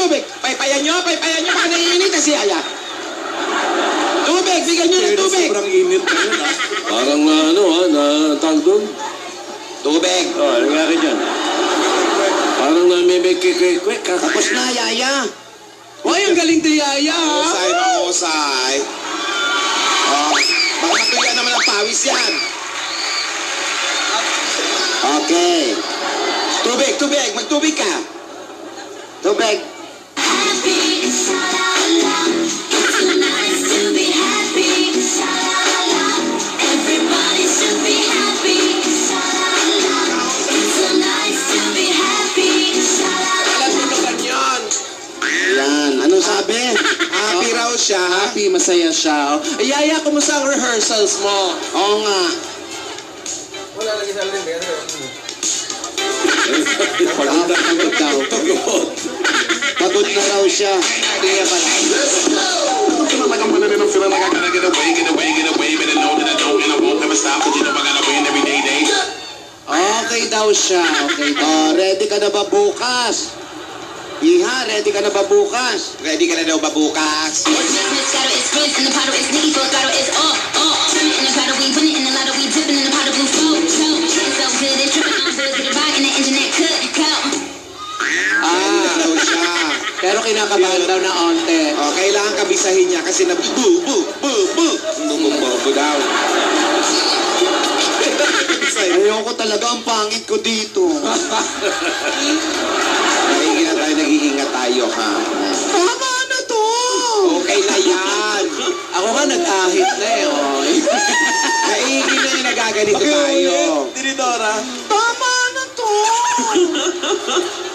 tubig. Paypayan nyo, baka naiinit na si Yaya. Tubig, bigyan nyo ng tubig. Sobrang init na yun, ha? Parang tawag doon. Tubig. Ano nga rin yan? Parang namimik-kwek. Tapos na, Yaya. Hoy, ang galing ni Yaya, ha? Mahusay, mahusay. Oh, baka matuya naman ang pawis yan. Okay. Tubig, tubig. Magtubig ka. Tubig. Happy, sha-la-la. It's so nice to be happy, sha-la-la. Everybody should be happy, sha-la-la. It's so nice to be happy, sha-la-la. Alam mo naman yan. Yan. Anong sabi? Happy raw siya. Happy, masaya siya. Oh. Yaya, kumusta ang rehearsals mo? Oo nga. Pagod daw. Pagod na raw siya. Hindi niya pala. Okay daw siya. Okay daw. Oh, ready ka na ba bukas? Iha, ready ka na ba bukas? Ready ka na daw ba bukas? Moscato is spritz and the bottle is Nicky, full throttle is oh. Trimming in the bottle, we winning in the lotto, we dipping in the pot of blue flow. It's so good, it's tripping on good, get a ride in the engine that could go. Ready na daw siya. Pero kinakabahan daw na onte. Oh, kailangan kabisahin niya kasi bu daw. Ayoko talaga, ang pangit ko dito. Nag-iingat tayo, ha? Tama na to! Okay na yan. Ako nga nag-ahit na eh. Oh. Naigin na yung nagaganito tayo. Tinidora. Tama na to!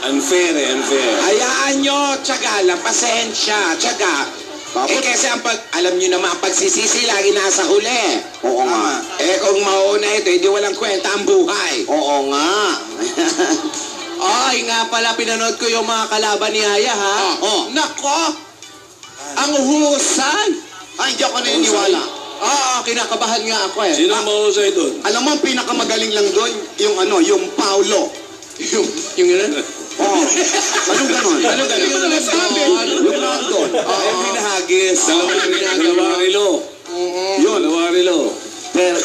Unfair eh, unfair. Hayaan nyo, tiyaga lang, pasensya, tiyaga. Kasi alam nyo naman, ang pagsisisi lagi nasa huli. Oo nga. Kung mauna ito, hindi walang kwenta ang buhay. Oo nga. Ay, nga pala, pinanood ko yung mga kalaban ni Yaya, ha? Oh. Nako! Ang husay! Ay, hindi ako naniniwala. Oo, kinakabahan nga ako eh. Sino ang mahusay doon? Alam mo, ang pinakamagaling lang doon, yung Paulo. Yung yun? Oh. Anong ganon? Anong ganon? Yung nasabi. Yung nandun. Yung pinahagis. Dalawa rilo. Yun. Dalawa rilo. Pero,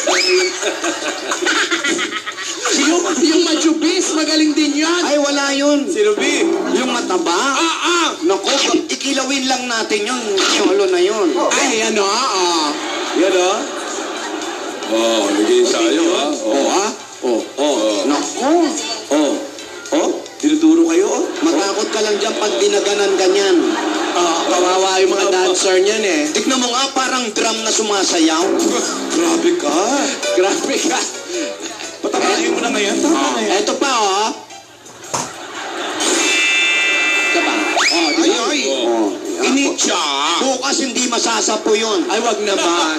Yung majubis, magaling din yan. ay, wala yun. Sino, B? Yung mataba. Naku, ikilawin lang natin yun. Yung na yun. Ay, ano, Yan ha? Oh, naging sayo ha? Oh, ha? Naku. Tinuturo kayo oh? Matakot ka lang dyan pag binaganan ganyan. kawawa yung mga dancer niyan eh. Tignan mo nga, parang drum na sumasayaw. Grabe ka. Grabe ka. Patamahin mo na ngayon. Tama na yan. Eto pa, oh. Kaba? Ay, ay. Oh. Initya. Bukas hindi masasapo yun. Ay, wag naman.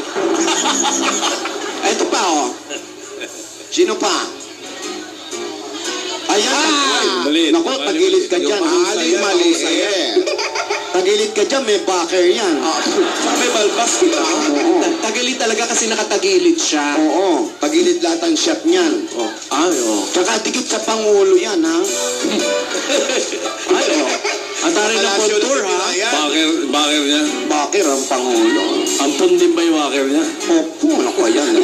Eto pa, oh. Sino pa? Ayan. Mali. Naku, tagilid ka dyan. Mali, mali. Tagilid ka dyan, may backer yan. Sabi, balbas kita. Oo. Tagilid talaga kasi nakatagilid siya. Oo. Tagilid lahat ang shot niyan. Ay, oh. Tsaka dikit sa Pangulo yan, ha? Ay, oh. Ang tari ng contour, ha? Bakir niya. Backer ang Pangulo. Ampun din ba yung bakir niya? Opo, naku, ayan.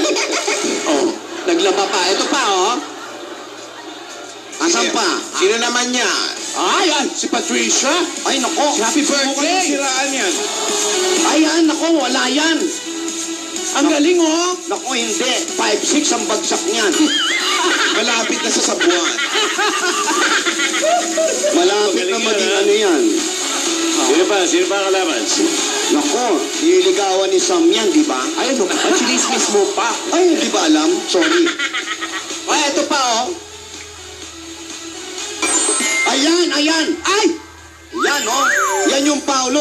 Oh. Naglaba pa. Ito pa, oh. Asan pa? Sino naman niya? Ay, si Patricia. Ay, nako. Happy birthday. Siraan yan. Ayan, nako, wala yan. Ang galing, oh. Nako, hindi. 5'6" ang bagsak niyan. Malapit na sa sabuan. Malapit na maging ano yan. Sino pa kalaban? Nako, nililigawan ni Sam yan, di ba? Ay, ano, chinismis mo pa. Ay, di ba alam? Sorry. Ay, ito pa, oh. Ayan, ayan. Ay! Yan, oh. Yan yung Paulo.